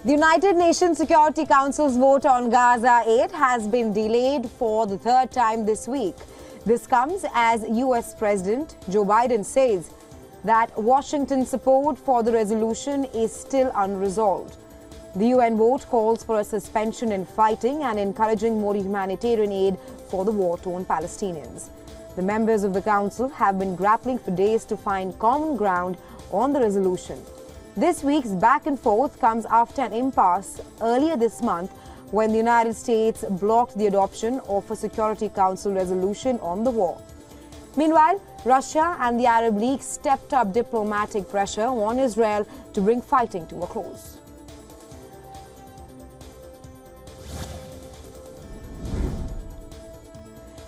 The United Nations Security Council's vote on Gaza aid has been delayed for the third time this week. This comes as US President Joe Biden says that Washington's support for the resolution is still unresolved. The UN vote calls for a suspension in fighting and encouraging more humanitarian aid for the war-torn Palestinians. The members of the Council have been grappling for days to find common ground on the resolution. This week's back and forth comes after an impasse earlier this month when the United States blocked the adoption of a Security Council resolution on the war. Meanwhile, Russia and the Arab League stepped up diplomatic pressure on Israel to bring fighting to a close.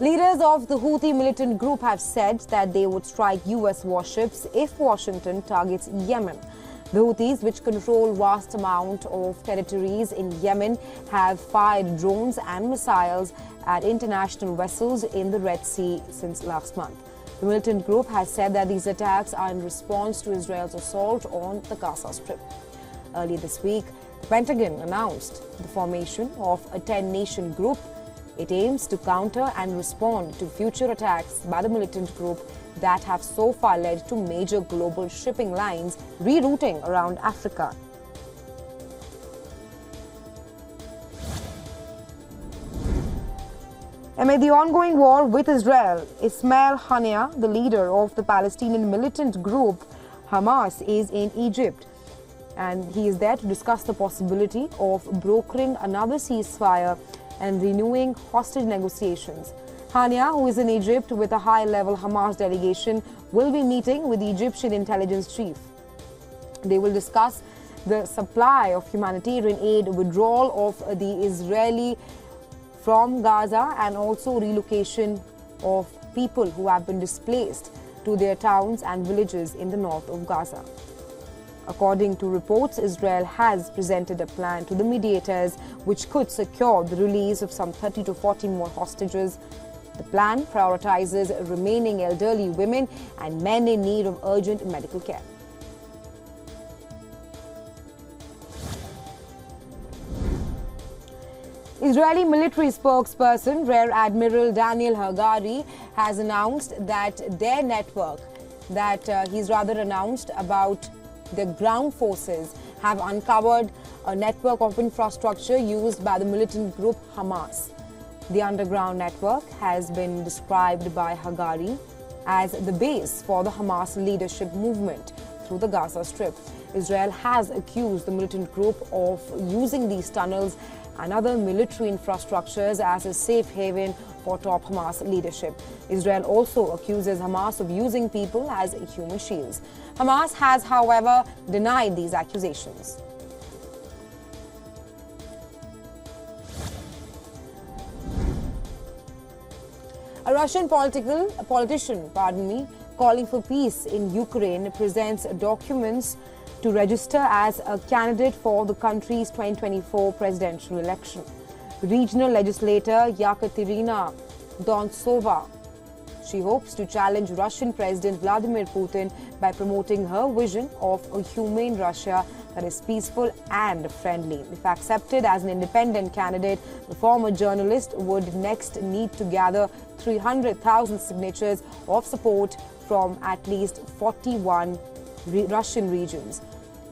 Leaders of the Houthi militant group have said that they would strike US warships if Washington targets Yemen. The Houthis, which control vast amount of territories in Yemen, have fired drones and missiles at international vessels in the Red Sea since last month. The militant group has said that these attacks are in response to Israel's assault on the Gaza Strip. Earlier this week, the Pentagon announced the formation of a 10-nation group. It aims to counter and respond to future attacks by the militant group that have so far led to major global shipping lines rerouting around Africa. Amid the ongoing war with Israel, Ismail Haniyeh, the leader of the Palestinian militant group Hamas, is in Egypt, and he is there to discuss the possibility of brokering another ceasefire and renewing hostage negotiations. Haniyeh, who is in Egypt with a high-level Hamas delegation, will be meeting with the Egyptian intelligence chief. They will discuss the supply of humanitarian aid, withdrawal of the Israeli from Gaza, and also relocation of people who have been displaced to their towns and villages in the north of Gaza. According to reports, Israel has presented a plan to the mediators which could secure the release of some 30 to 40 more hostages. The plan prioritizes remaining elderly women and men in need of urgent medical care. Israeli military spokesperson Rear Admiral Daniel Hagari has announced that their network, announced about the ground forces have uncovered a network of infrastructure used by the militant group Hamas. The underground network has been described by Hagari as the base for the Hamas leadership movement through the Gaza Strip. Israel has accused the militant group of using these tunnels and other military infrastructures as a safe haven for top Hamas leadership. Israel also accuses Hamas of using people as human shields. Hamas has, however, denied these accusations. A Russian politician, calling for peace in Ukraine presents documents to register as a candidate for the country's 2024 presidential election. Regional legislator Yekaterina Dontsova, she hopes to challenge Russian President Vladimir Putin by promoting her vision of a humane Russia that is peaceful and friendly. If accepted as an independent candidate, the former journalist would next need to gather 300,000 signatures of support from at least 41 Russian regions.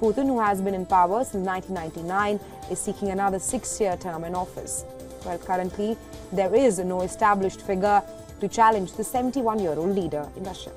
Putin, who has been in power since 1999, is seeking another 6-year term in office. Well, currently, there is no established figure to challenge the 71-year-old leader in Russia.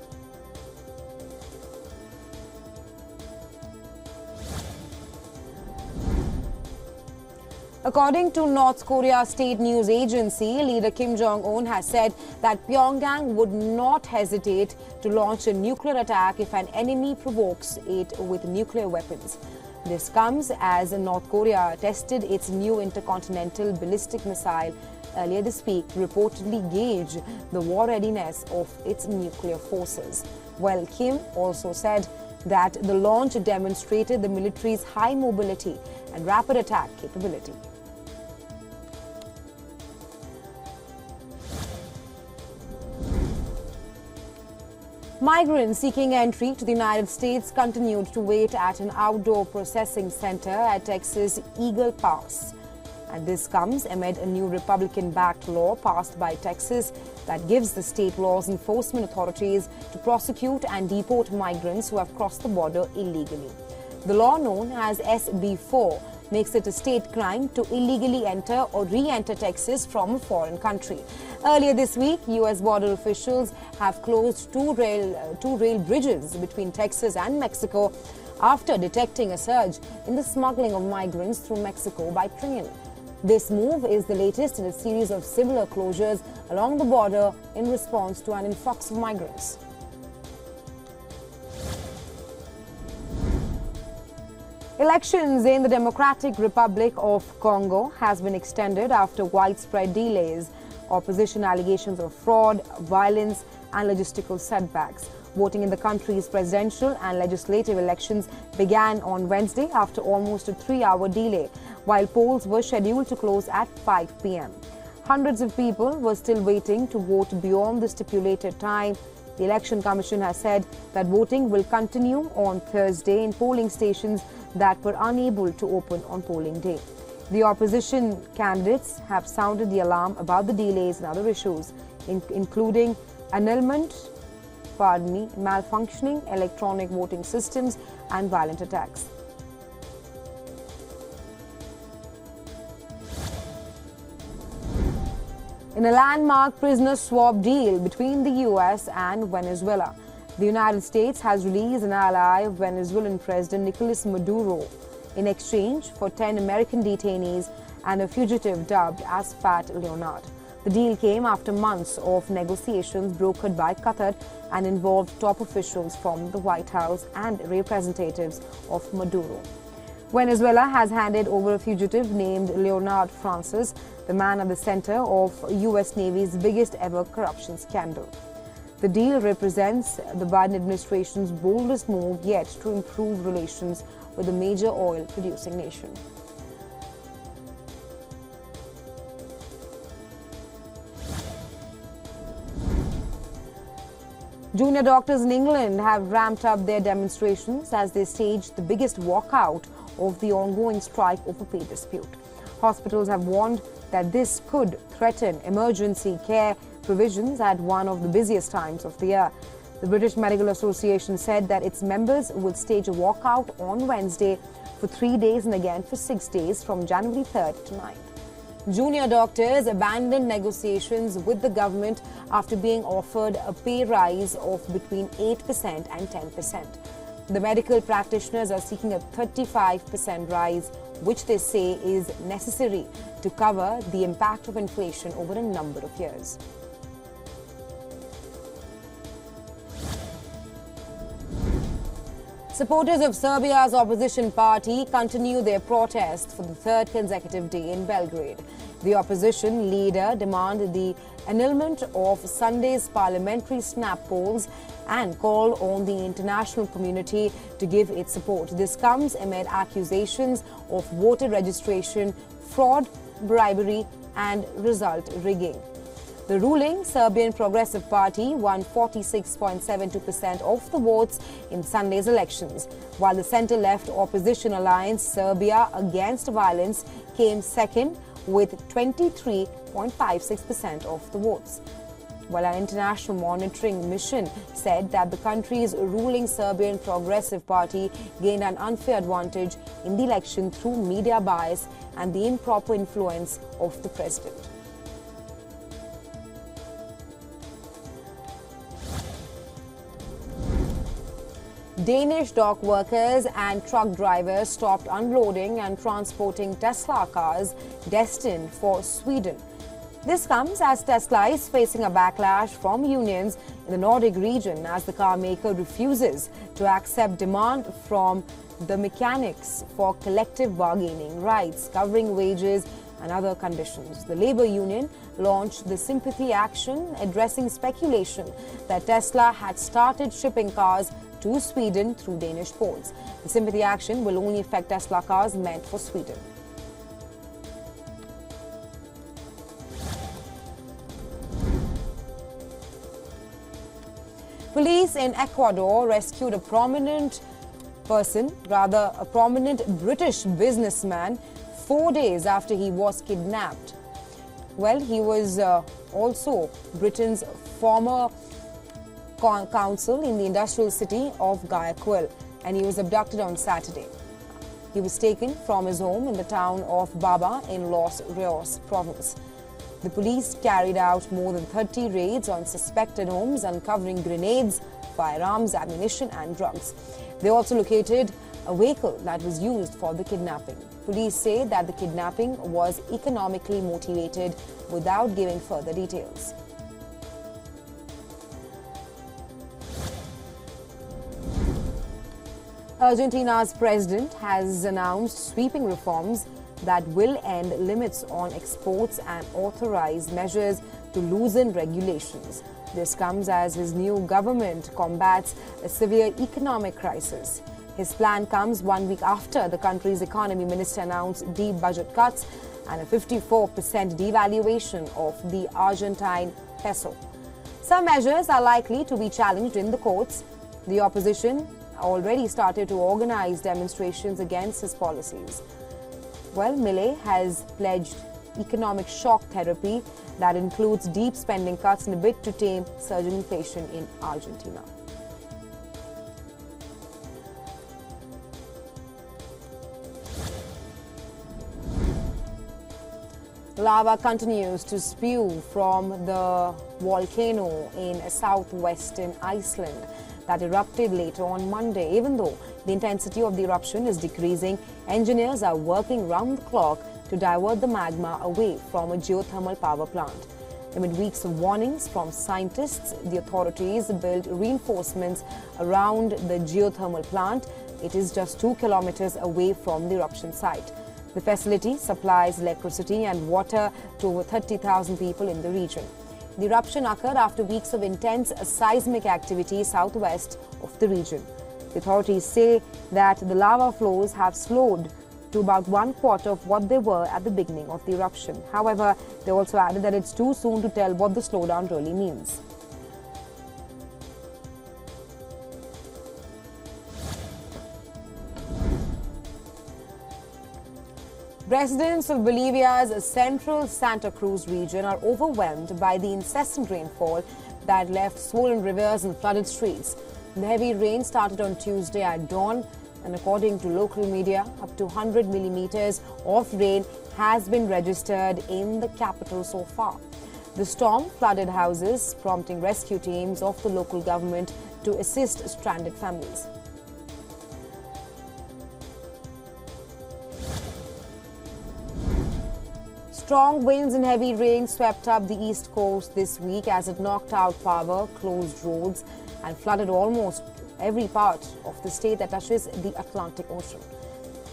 According to North Korea's state news agency, leader Kim Jong-un has said that Pyongyang would not hesitate to launch a nuclear attack if an enemy provokes it with nuclear weapons. This comes as North Korea tested its new intercontinental ballistic missile earlier this week to reportedly gauge the war readiness of its nuclear forces. Well, Kim also said that the launch demonstrated the military's high mobility and rapid attack capability. Migrants seeking entry to the United States continued to wait at an outdoor processing center at Texas' Eagle Pass. And this comes amid a new Republican-backed law passed by Texas that gives the state laws enforcement authorities to prosecute and deport migrants who have crossed the border illegally. The law, known as SB 4, makes it a state crime to illegally enter or re-enter Texas from a foreign country. Earlier this week, U.S. border officials have closed two rail bridges between Texas and Mexico after detecting a surge in the smuggling of migrants through Mexico by train. This move is the latest in a series of similar closures along the border in response to an influx of migrants. Elections in the Democratic Republic of Congo has been extended after widespread delays, opposition allegations of fraud, violence and logistical setbacks. Voting in the country's presidential and legislative elections began on Wednesday after almost a 3-hour delay, while polls were scheduled to close at 5 p.m. Hundreds of people were still waiting to vote beyond the stipulated time. The Election Commission has said that voting will continue on Thursday in polling stations that were unable to open on polling day. The opposition candidates have sounded the alarm about the delays and other issues, including annulment, malfunctioning electronic voting systems and violent attacks. In a landmark prisoner swap deal between the U.S. and Venezuela, the United States has released an ally of Venezuelan President Nicolas Maduro in exchange for 10 American detainees and a fugitive dubbed as Fat Leonard. The deal came after months of negotiations brokered by Qatar and involved top officials from the White House and representatives of Maduro. Venezuela has handed over a fugitive named Leonard Francis, the man at the center of U.S. Navy's biggest ever corruption scandal. The deal represents the Biden administration's boldest move yet to improve relations with a major oil-producing nation. Junior doctors in England have ramped up their demonstrations as they staged the biggest walkout of the ongoing strike over pay dispute. Hospitals have warned that this could threaten emergency care provisions at one of the busiest times of the year. The British Medical Association said that its members will stage a walkout on Wednesday for 3 days and again for 6 days from January 3rd to 9th. Junior doctors abandoned negotiations with the government after being offered a pay rise of between 8% and 10%. The medical practitioners are seeking a 35% rise, which they say is necessary to cover the impact of inflation over a number of years. Supporters of Serbia's opposition party continue their protest for the third consecutive day in Belgrade. The opposition leader demanded the annulment of Sunday's parliamentary snap polls and called on the international community to give its support. This comes amid accusations of voter registration, fraud, bribery and result rigging. The ruling Serbian Progressive Party won 46.72% of the votes in Sunday's elections, while the centre-left opposition alliance Serbia Against Violence came second with 23.56% of the votes. While an international monitoring mission said that the country's ruling Serbian Progressive Party gained an unfair advantage in the election through media bias and the improper influence of the president. Danish dock workers and truck drivers stopped unloading and transporting Tesla cars destined for Sweden. This comes as Tesla is facing a backlash from unions in the Nordic region as the car maker refuses to accept demand from the mechanics for collective bargaining rights covering wages and other conditions. The labor union launched the sympathy action addressing speculation that Tesla had started shipping cars to Sweden through Danish ports. The sympathy action will only affect Tesla cars meant for Sweden. Police in Ecuador rescued a prominent British businessman 4 days after he was kidnapped. Well, he was also Britain's former consul in the industrial city of Guayaquil, and he was abducted on Saturday. He was taken from his home in the town of Baba in Los Rios province. The police carried out more than 30 raids on suspected homes, uncovering grenades, firearms, ammunition and drugs. They also located a vehicle that was used for the kidnapping. Police say that the kidnapping was economically motivated without giving further details. Argentina's president has announced sweeping reforms that will end limits on exports and authorize measures to loosen regulations. This comes as his new government combats a severe economic crisis. His plan comes 1 week after the country's economy minister announced deep budget cuts and a 54% devaluation of the Argentine peso. Some measures are likely to be challenged in the courts. The opposition already started to organize demonstrations against his policies. Well, Milei has pledged economic shock therapy that includes deep spending cuts in a bid to tame surging inflation in Argentina. Lava continues to spew from the volcano in southwestern Iceland that erupted later on Monday. Even though the intensity of the eruption is decreasing, engineers are working round the clock to divert the magma away from a geothermal power plant. Amid weeks of warnings from scientists, the authorities built reinforcements around the geothermal plant. It is just 2 kilometers away from the eruption site. The facility supplies electricity and water to over 30,000 people in the region. The eruption occurred after weeks of intense seismic activity southwest of the region. The authorities say that the lava flows have slowed to about 1/4 of what they were at the beginning of the eruption. However, they also added that it's too soon to tell what the slowdown really means. Residents of Bolivia's central Santa Cruz region are overwhelmed by the incessant rainfall that left swollen rivers and flooded streets. The heavy rain started on Tuesday at dawn, and according to local media, up to 100 millimeters of rain has been registered in the capital so far. The storm flooded houses, prompting rescue teams of the local government to assist stranded families. Strong winds and heavy rain swept up the east coast this week as it knocked out power, closed roads, and flooded almost every part of the state that touches the Atlantic Ocean.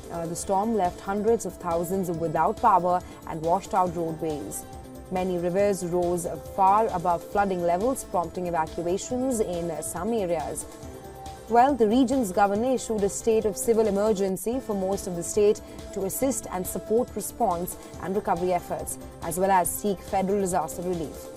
The storm left hundreds of thousands without power and washed out roadways. Many rivers rose far above flooding levels, prompting evacuations in some areas. Well, the region's governor issued a state of civil emergency for most of the state to assist and support response and recovery efforts, as well as seek federal disaster relief.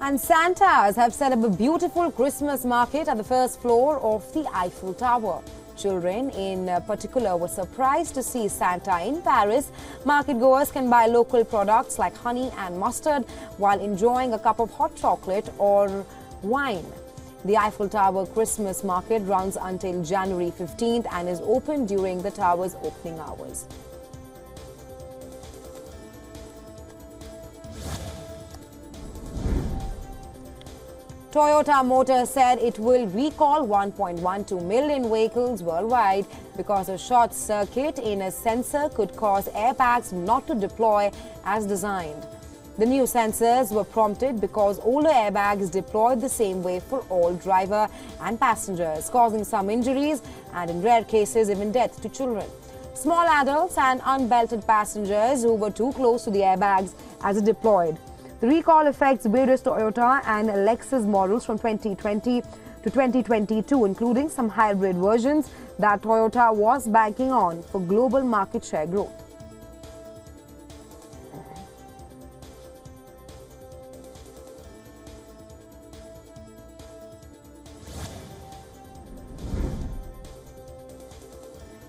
And Santas have set up a beautiful Christmas market at the first floor of the Eiffel Tower. Children in particular were surprised to see Santa in Paris. Market goers can buy local products like honey and mustard while enjoying a cup of hot chocolate or wine. The Eiffel Tower Christmas market runs until January 15th and is open during the tower's opening hours. Toyota Motor said it will recall 1.12 million vehicles worldwide because a short circuit in a sensor could cause airbags not to deploy as designed. The new sensors were prompted because older airbags deployed the same way for all driver and passengers, causing some injuries and in rare cases even death to children. Small adults and unbelted passengers who were too close to the airbags as it deployed. The recall affects various Toyota and Lexus models from 2020 to 2022, including some hybrid versions that Toyota was banking on for global market share growth.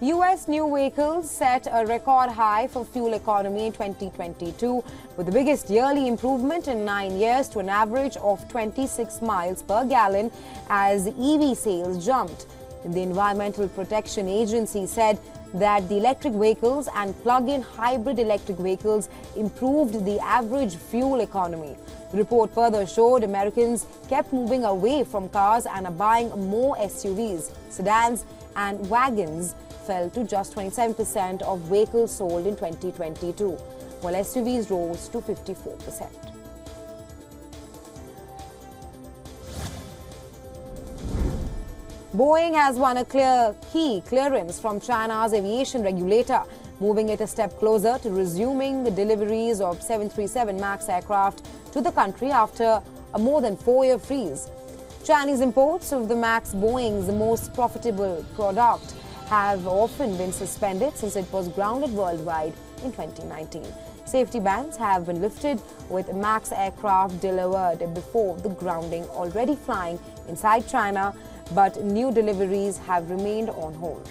US new vehicles set a record high for fuel economy in 2022, with the biggest yearly improvement in 9 years to an average of 26 miles per gallon as EV sales jumped. The Environmental Protection Agency said that the electric vehicles and plug-in hybrid electric vehicles improved the average fuel economy. The report further showed Americans kept moving away from cars and are buying more SUVs. Sedans and wagons fell to just 27% of vehicles sold in 2022, while SUVs rose to 54%. Boeing has won a key clearance from China's aviation regulator, moving it a step closer to resuming the deliveries of 737 MAX aircraft to the country after a more than 4-year freeze. Chinese imports of the MAX, Boeing's most profitable product, have often been suspended since it was grounded worldwide in 2019. Safety bans have been lifted, with MAX aircraft delivered before the grounding already flying inside China, but new deliveries have remained on hold.